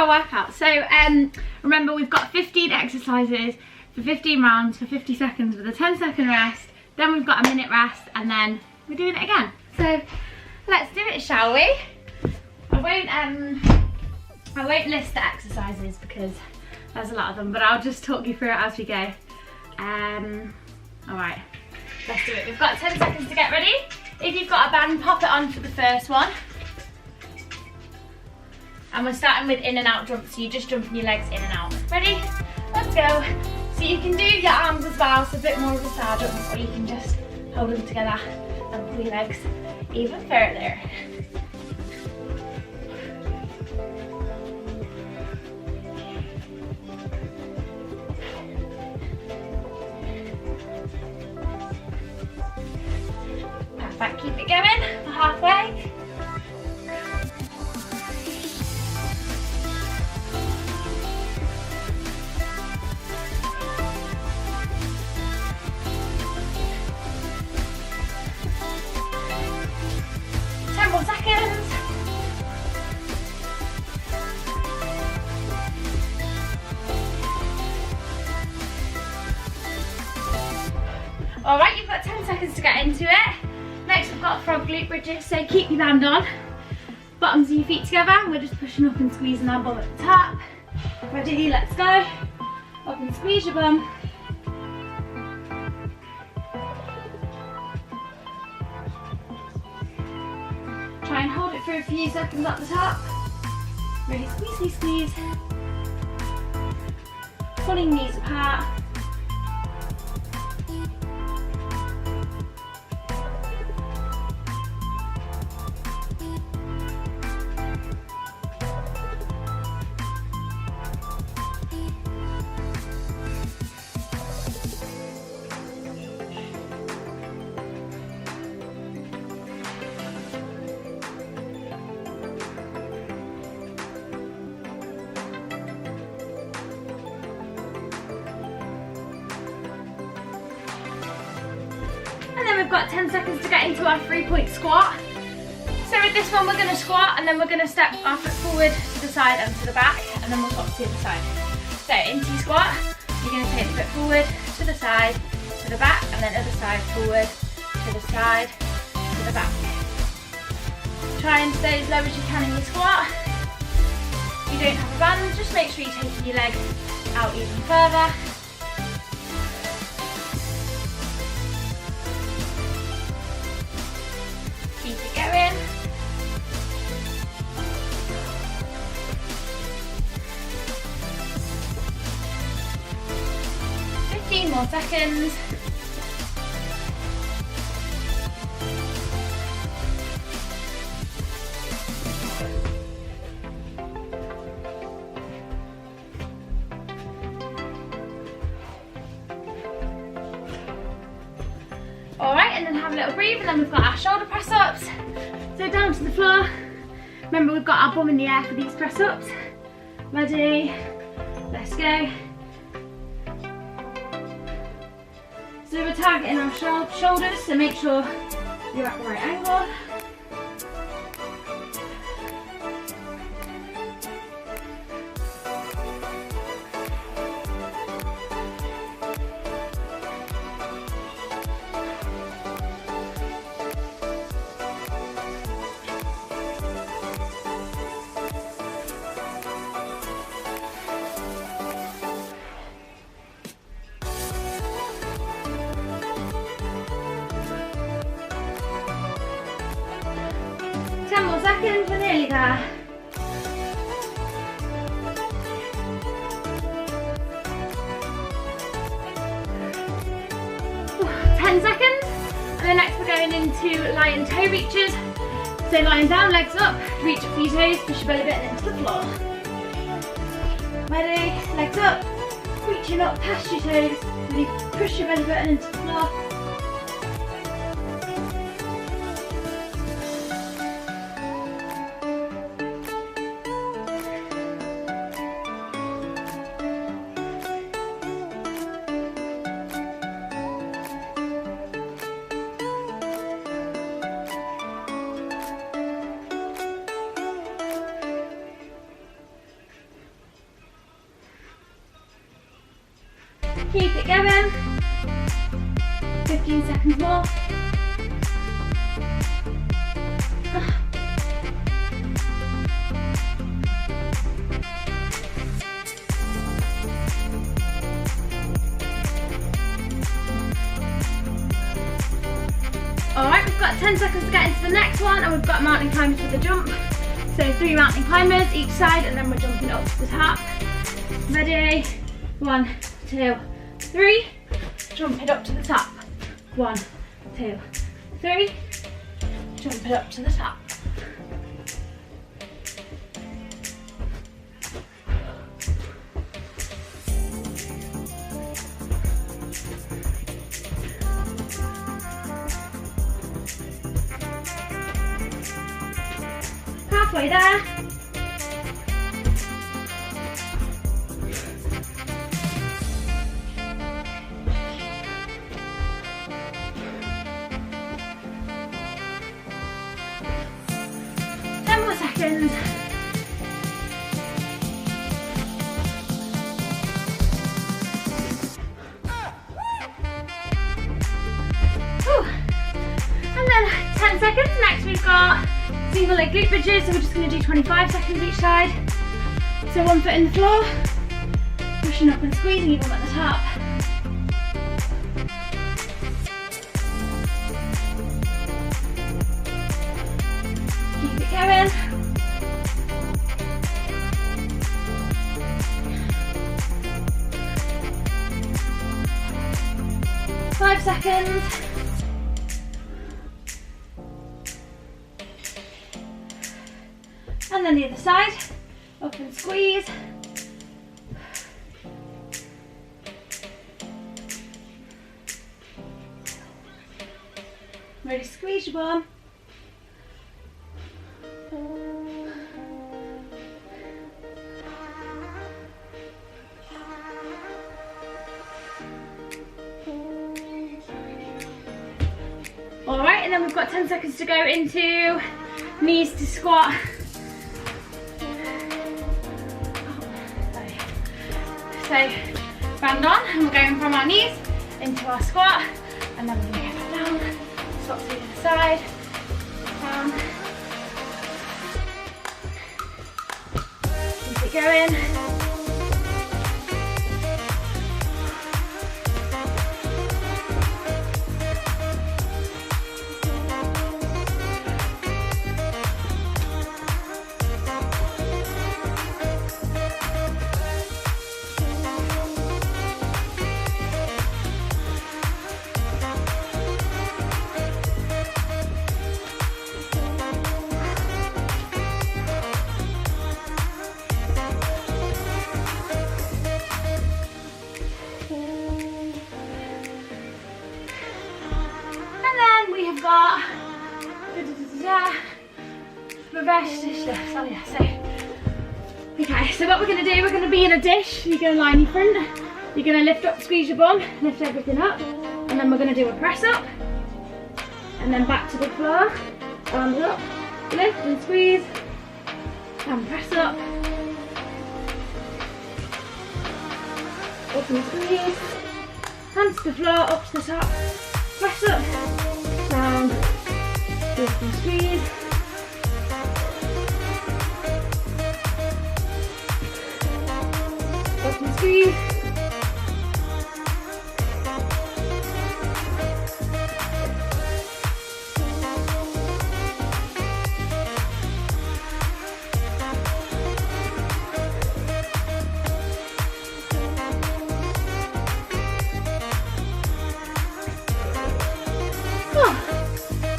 our workout. So remember, we've got 15 exercises for 15 rounds for 50 seconds with a 10-second rest. Then we've got a minute rest, and then we're doing it again. So let's do it, shall we? I won't list the exercises because there's a lot of them, but I'll just talk you through it as we go. Alright, let's do it. We've got 10 seconds to get ready. If you've got a band, pop it on for the first one. And we're starting with in and out jumps, so you're just jumping your legs in and out. Ready? Let's go. So you can do your arms as well, so a bit more of a star jump, or you can just hold them together and pull your legs even further. Perfect, keep it going for halfway. Seconds. Alright, you've got 10 seconds to get into it. Next we've got frog glute bridges, so keep your band on. Bottoms of your feet together, and we're just pushing up and squeezing our bum at the top. Ready, let's go. Up and squeeze your bum. Try and hold it for a few seconds at the top. Really squeeze, squeeze. Pulling knees apart. And then we've got 10 seconds to get into our 3-point squat. So with this one we're going to squat, and then we're going to step our foot forward to the side and to the back, and then we'll swap to the other side. So into your squat, you're going to take the foot forward, to the side, to the back, and then other side, forward, to the side, to the back. Try and stay as low as you can in your squat. If you don't have a band, just make sure you're taking your leg out even further. Keep it going. More seconds. Alright, and then have a little breathe, and then we've got our shoulder press ups. So down to the floor. Remember, we've got our bum in the air for these press ups. Ready? Let's go. So we're targeting our shoulders, so make sure you're at the right angle. Seconds, we're nearly there. Ooh, 10 seconds. And then next we're going into lion toe reaches. So lying down, legs up, reach up for your toes, push your belly button into the floor. Ready, legs up, reaching up past your toes, really push your belly button into the floor. Keep it going. 15 seconds more. Alright, we've got 10 seconds to get into the next one, and we've got mountain climbers with a jump. So 3 mountain climbers each side, and then we're jumping up to the top. Ready? 1, 2, 3. Jump it up to the top. 1, 2, 3. Jump it up to the top. Halfway there. Seconds. And then 10 seconds. Next we've got single leg glute bridges, so we're just going to do 25 seconds each side. So 1 foot in the floor, pushing up and squeezing even at the top. Keep it going. 5 seconds. And then the other side, up and squeeze. Ready to squeeze your bum. Alright, and then we've got 10 seconds to go into knees to squat. So band on, and we're going from our knees into our squat, and then we're going to go down, swap to the other side, down, keep it going. Got reverse dish lifts. Oh yeah, okay, so what we're going to do, we're going to be in a dish. You're going to lie on your front, you're going to lift up, squeeze your bum, lift everything up, and then we're going to do a press up, and then back to the floor, arms up, lift and squeeze, and press up and squeeze, hands to the floor, up to the top, press up, down, lift and squeeze, up and squeeze,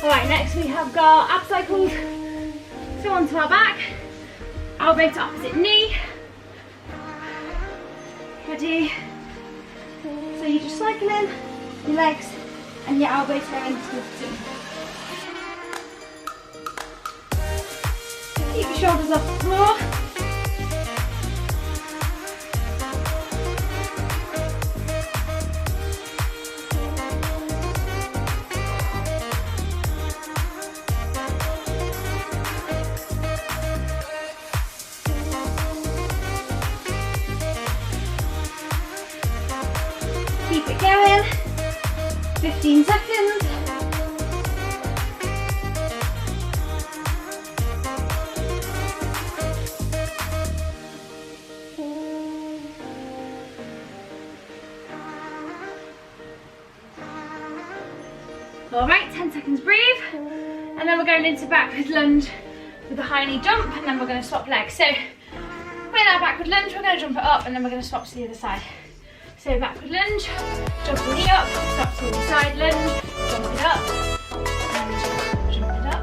Alright, next we have got ab cycles. So onto our back, elbow to opposite knee. Ready? So you're just cycling your legs and your elbows going to the opposite knee. Keep your shoulders off the floor. 15 seconds. All right, 10 seconds, breathe. And then we're going into backward lunge with a high knee jump, and then we're going to swap legs. So with our backward lunge, we're going to jump it up, and then we're going to swap to the other side. So backward lunge, jump the knee up, swap to the other side, lunge, jump it up, and jump it up.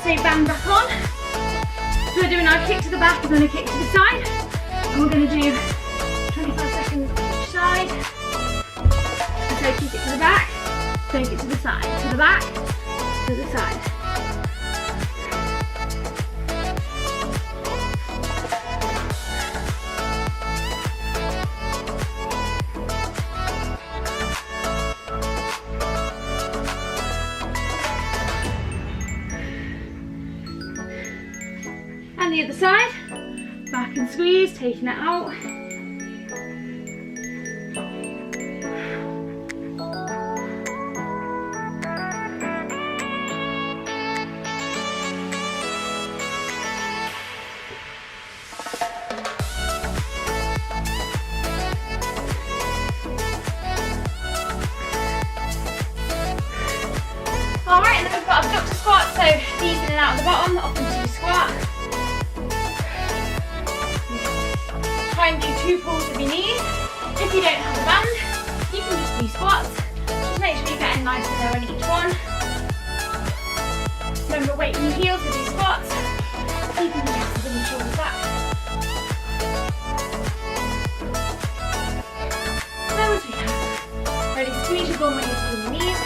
So band back on. So we're doing our kick to the back and then a kick to the side. And we're going to do 25 seconds on each side. So kick it to the back, take it to the side, to the back, to the side. And the other side, back and squeeze, taking it out. Alright, and then we've got abductor squat, so knees in and out of the bottom, up into your squat. Try and do 2 pulls with your knees. If you don't have a band, you can just do squats. Just make sure you're getting nice and low on each one. Remember, weighting your heels with these squats, keeping the chest and the shoulders back. Low as we can. Ready, squeeze your bum when you're doing your knees.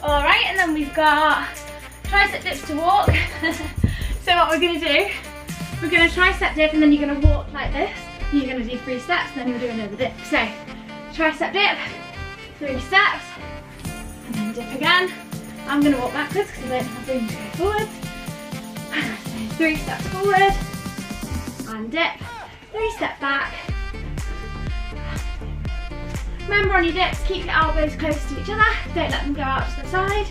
Alright, and then we've got tricep dips to walk. So what we're going to do, we're going to tricep dip and then you're going to walk like this. You're going to do 3 steps and then you'll do another dip. So tricep dip, 3 steps, and then dip again. I'm going to walk backwards because I don't have room to go forwards. So 3 steps forward, and dip, 3 steps back. Remember on your dips, keep your elbows close to each other, don't let them go out to the side.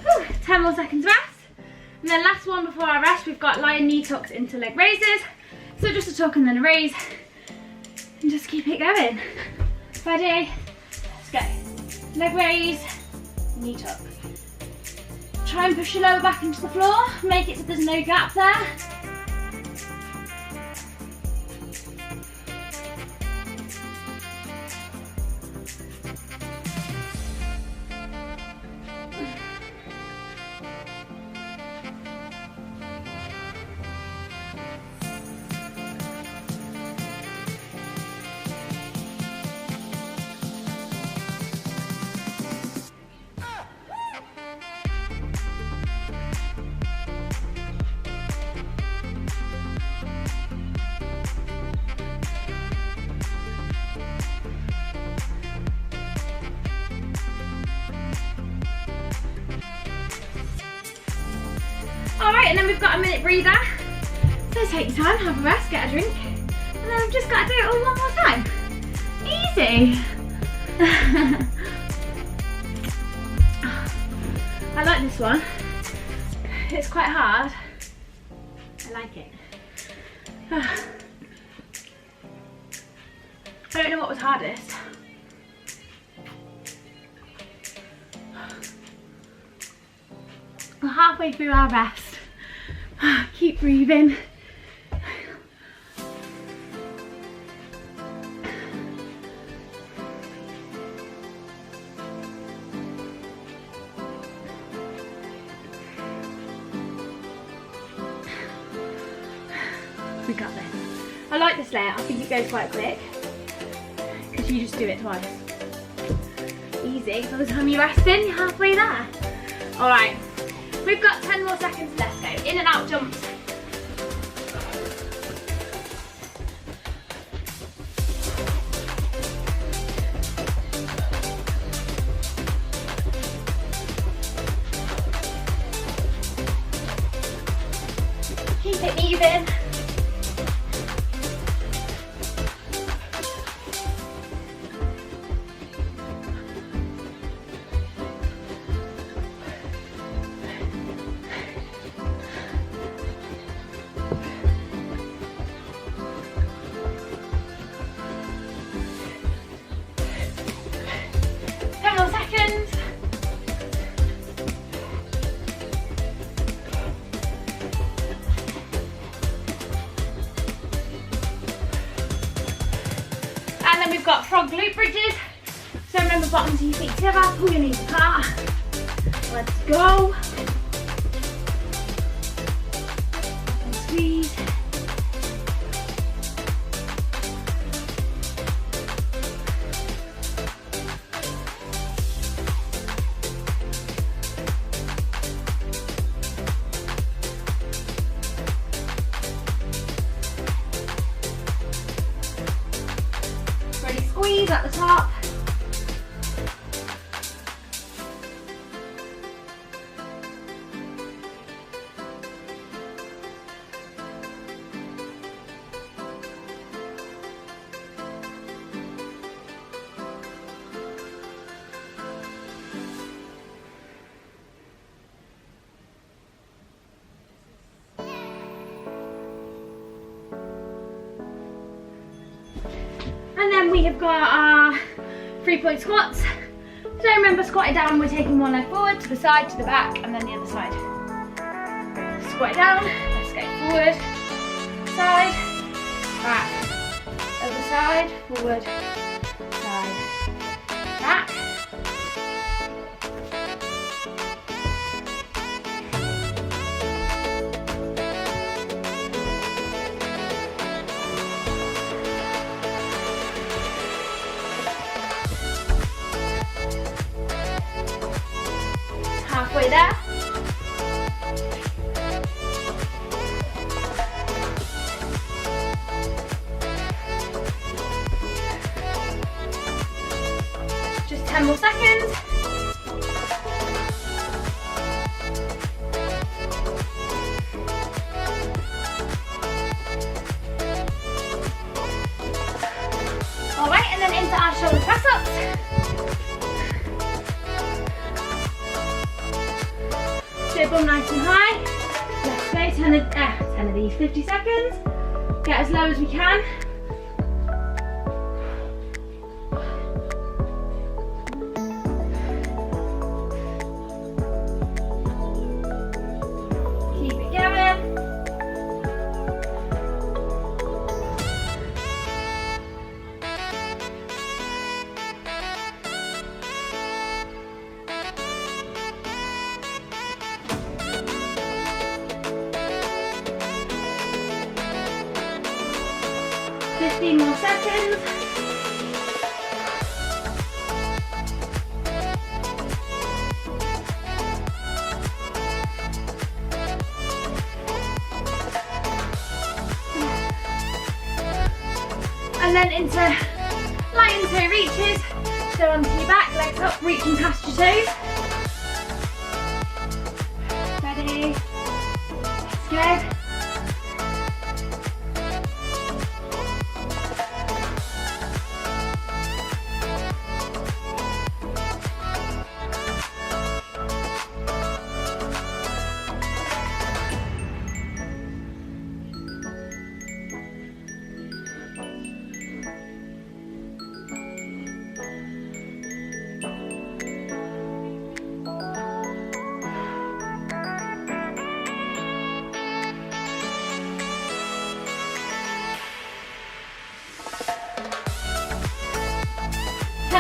Whew, 10 more seconds rest. And then last one before our rest, we've got lion knee tucks into leg raises. So just a tuck and then a raise. And just keep it going. Ready? Let's go. Leg raise, knee tuck. Try and push your lower back into the floor. Make it so there's no gap there. All right, and then we've got a minute breather. So take your time, have a rest, get a drink, and then we've just got to do it all one more time. Easy. I like this one. It's quite hard. I like it. I don't know what was hardest. We're halfway through our rest. Keep breathing. We got this. I like this layout. I think it goes quite quick because you just do it twice. Easy. By the time you're resting, you're halfway there. All right. We've got 10 more seconds left. Go in and out jumps. Keep it moving. And then we've got frog glute bridges. So remember, bottoms of your feet together, pull your knees apart. Let's go. And squeeze. Squeeze at the top. And then we have got our 3-point squats. So remember, squat it down, we're taking one leg forward, to the side, to the back, and then the other side. Squat it down, let's go forward, side, back, other side, forward, side, back. Halfway there. Just 10 more seconds. All right, and then into our shoulder press ups. Bum nice and high. Let's go 10 of these, 50 seconds. Get as low as we can. Keep it going. More seconds. And then into lion toe reaches. So onto your back, legs up, reaching past your toes. Ready?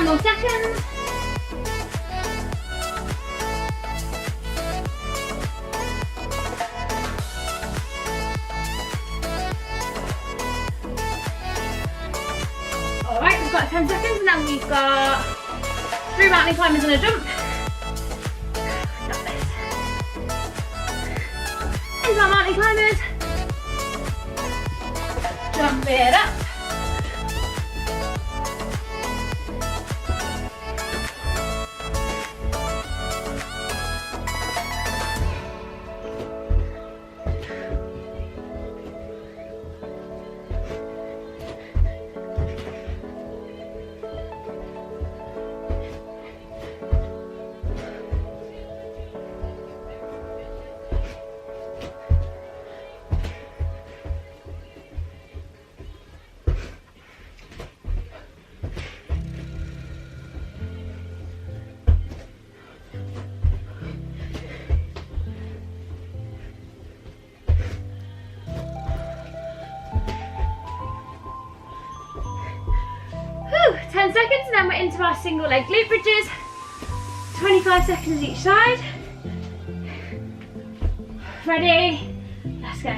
10 more seconds. Alright, we've got 10 seconds and then we've got 3 mountain climbers and a jump. Got this. Into our mountain climbers. Jump it up. Whew, 10 seconds and then we're into our single leg glute bridges. 25 seconds each side. Ready? Let's go.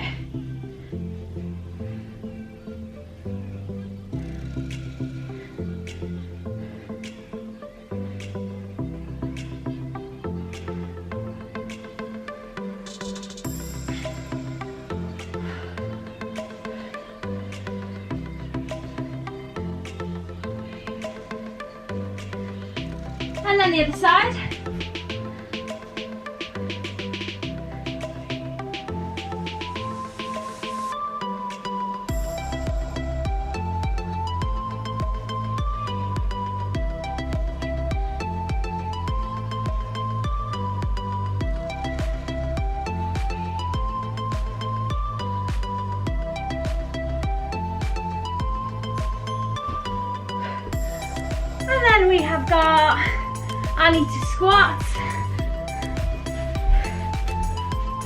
And then the other side. And then we have got I need to squat.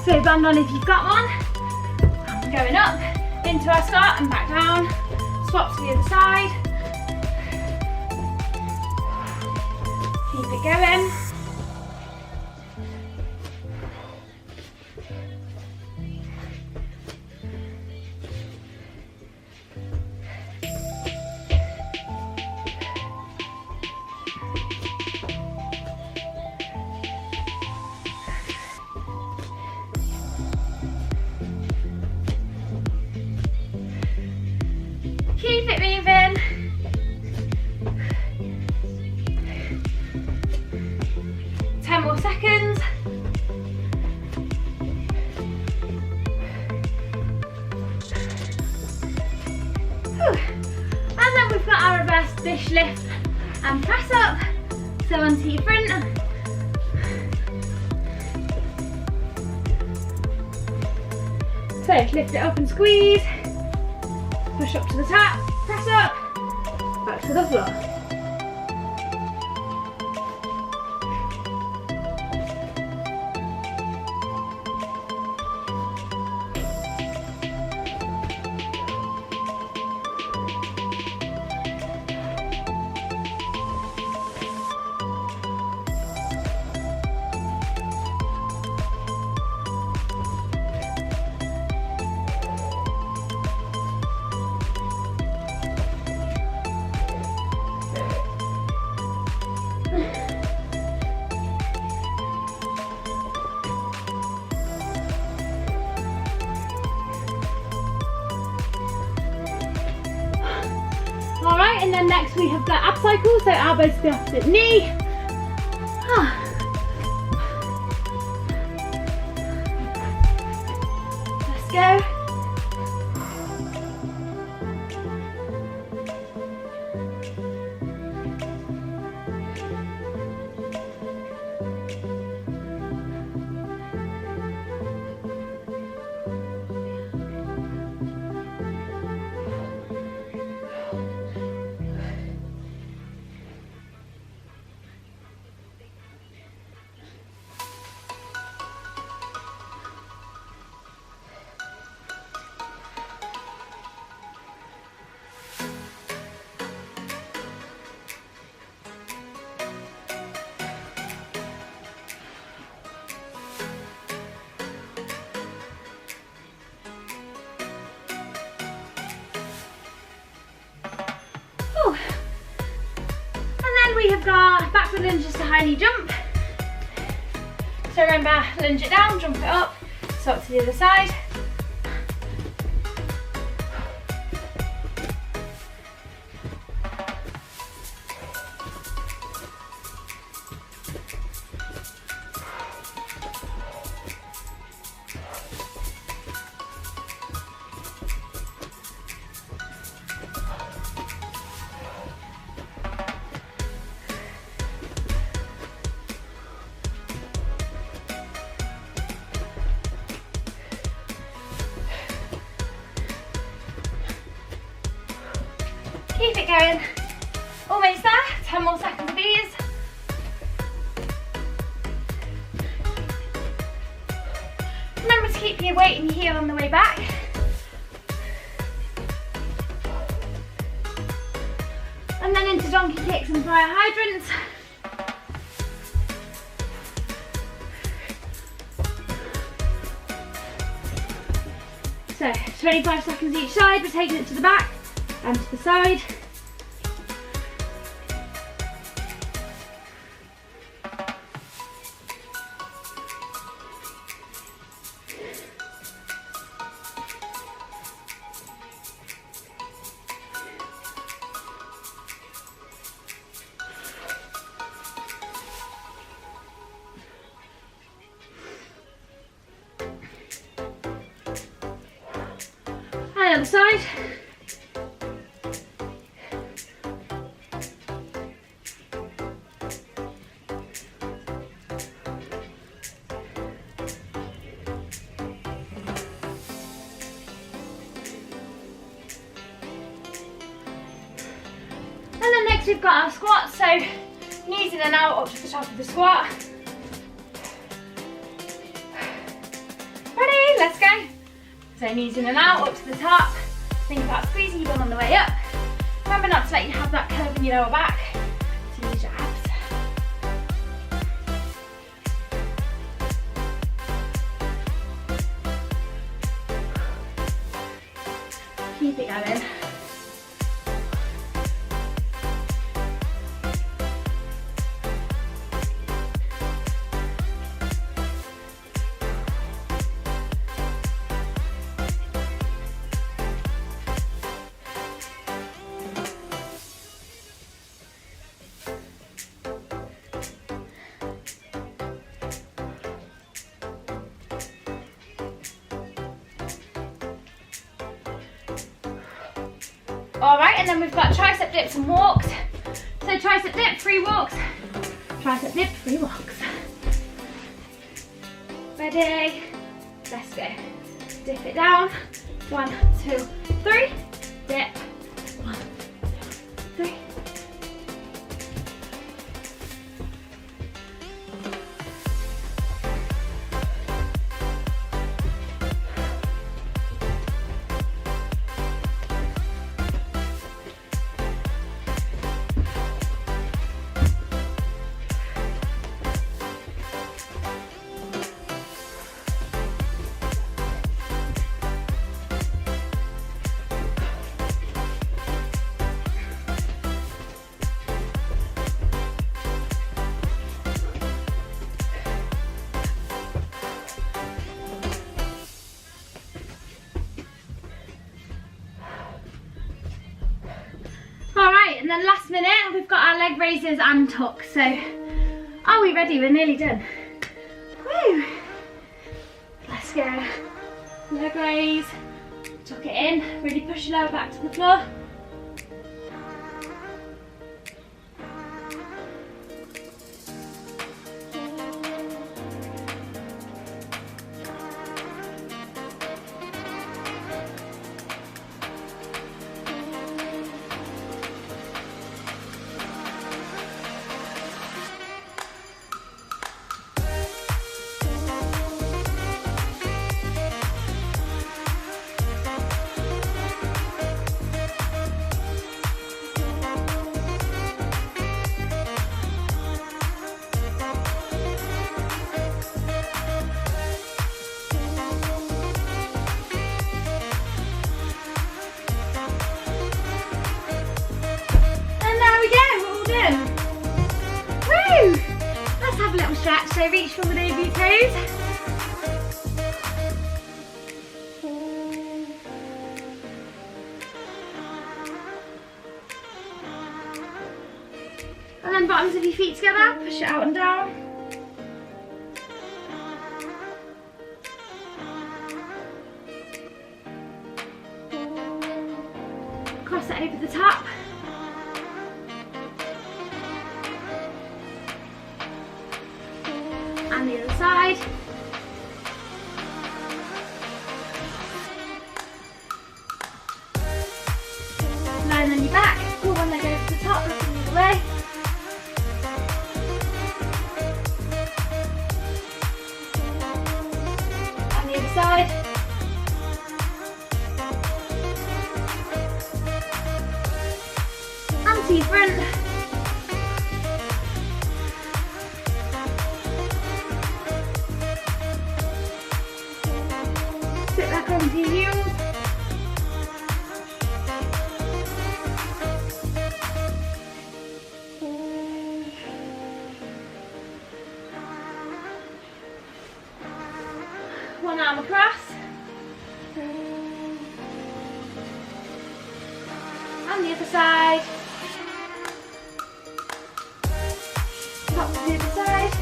So band on if you've got one. I'm going up into our start and back down. Swap to the other side. Keep it going. Keep it moving. Ten more seconds. Whew. And then we've got our reverse dish lift and press up. So onto your front. So lift it up and squeeze. Push up to the top, press up, back to the floor. Alright, and then next we have got ab cycle, so elbows to the opposite knee. Let's go. we've got backward lunge, just a high knee jump. So remember, lunge it down, jump it up, swap to the other side. Keep it going. Almost there. 10 more seconds of these. Remember to keep your weight in your heel on the way back. And then into donkey kicks and fire hydrants. So 25 seconds each side, we're taking it to the back and to the side. And the other side. And then next we've got our squat, so knees in and out up to the top of the squat. Ready? Let's go. So knees in and out up to the top. Think about squeezing your bum on the way up. Remember not to let you have that curve in your lower back. To use your abs. Keep it going. Alright, and then we've got tricep dips and walks. So tricep dip, 3 walks. Tricep dip, 3 walks. Ready? Let's go. Dip it down. 1, 2, 3. Dip. 1, 2, 3. And then last minute, we've got our leg raises and tucks. So, are we ready? We're nearly done. Woo! Let's go. Leg raise, tuck it in, really push your lower back to the floor. So reach forward over your toes. And then bottoms of your feet together, push it out and down. Cross it over the top. And the other side. Lying on your back, pull one leg over the top, looking the other way. And the other side. And to your front. Sit back onto your heels. One arm across. And the other side. Top to the other side.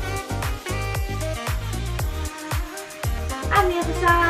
And the other side.